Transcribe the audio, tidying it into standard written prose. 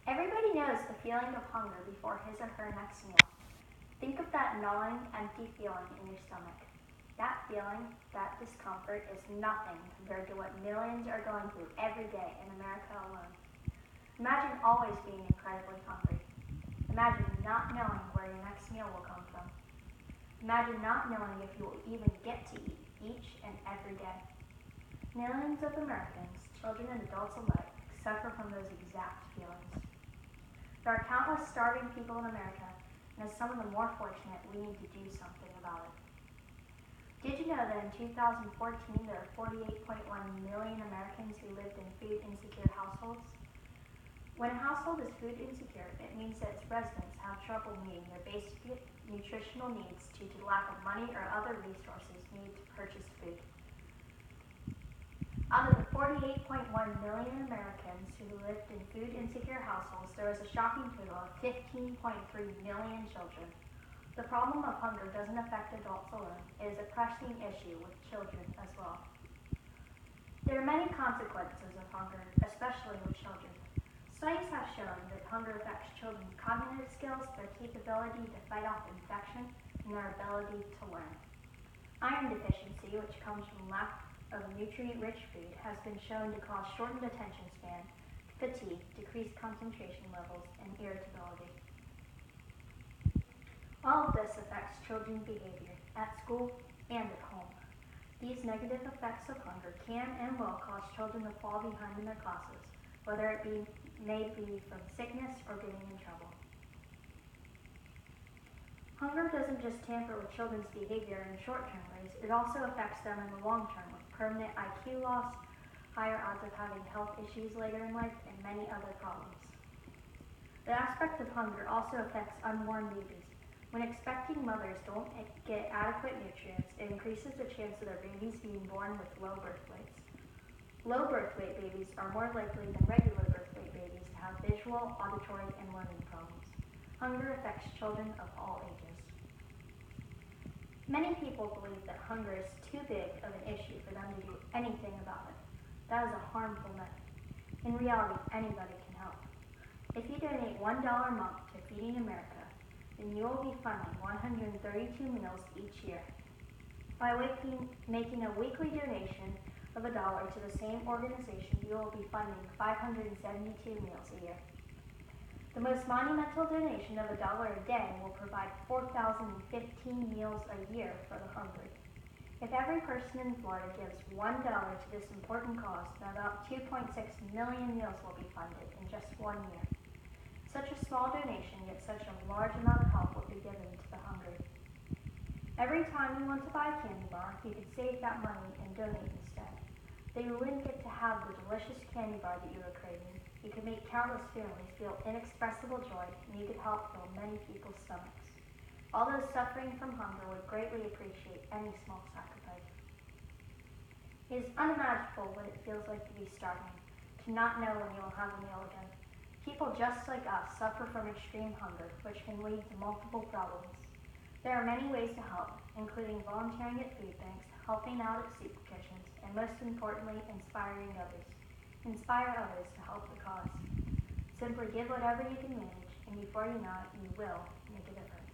Everybody knows the feeling of hunger before his or her next meal. Think of that gnawing, empty feeling in your stomach. That feeling, that discomfort is nothing compared to what millions are going through every day in America alone. Imagine always being incredibly hungry. Imagine not knowing where your next meal will come from. Imagine not knowing if you will even get to eat each and every day. Millions of Americans, children and adults alike, suffer from those exact feelings. There are countless starving people in America, and as some of the more fortunate, we need to do something about it. Did you know that in 2014 there were 48.1 million Americans who lived in food insecure households? When a household is food insecure, it means that its residents have trouble meeting their basic nutritional needs due to the lack of money or other resources needed to purchase food. Out of the 48.1 million Americans who lived in food insecure households, there was a shocking total of 15.3 million children. The problem of hunger doesn't affect adults alone. It is a pressing issue with children as well. There are many consequences of hunger, especially with children. Studies have shown that hunger affects children's cognitive skills, their capability to fight off infection, and their ability to learn. Iron deficiency, which comes from lack of nutrient-rich food, has been shown to cause shortened attention span, fatigue, decreased concentration levels, and irritability. All of this affects children's behavior at school and at home. These negative effects of hunger can and will cause children to fall behind in their classes, whether it may be from sickness or getting in trouble. Hunger doesn't just tamper with children's behavior in short-term ways, it also affects them in the long term with permanent IQ loss, higher odds of having health issues later in life, and many other problems. The aspect of hunger also affects unborn babies. When expecting mothers don't get adequate nutrients, it increases the chance of their babies being born with low birth weights. Low birth weight babies are more likely than regular birth weight babies to have visual, auditory, and learning problems. Hunger affects children of all ages. Many people believe that hunger is too big of an issue for them to do anything about it. That is a harmful myth. In reality, anybody can help. If you donate $1 a month to Feeding America, then you will be funding 132 meals each year. By making a weekly donation of $1 to the same organization, you will be funding 572 meals a year. The most monumental donation of $1 a day will provide 4,015 meals a year for the hungry. If every person in Florida gives $1 to this important cause, then about 2.6 million meals will be funded in just 1 year. Such a small donation, yet such a large amount of help will be given to the hungry. Every time you want to buy a candy bar, you could save that money and donate instead. Though you wouldn't get to have the delicious candy bar that you were craving, you could make countless families feel inexpressible joy, and you could help fill many people's stomachs. All those suffering from hunger would greatly appreciate any small sacrifice. It is unimaginable what it feels like to be starving, to not know when you will have a meal again. People just like us suffer from extreme hunger, which can lead to multiple problems. There are many ways to help, including volunteering at food banks, helping out at soup kitchens, and most importantly, inspiring others. Inspire others to help the cause. Simply give whatever you can manage, and before you know it, you will make a difference.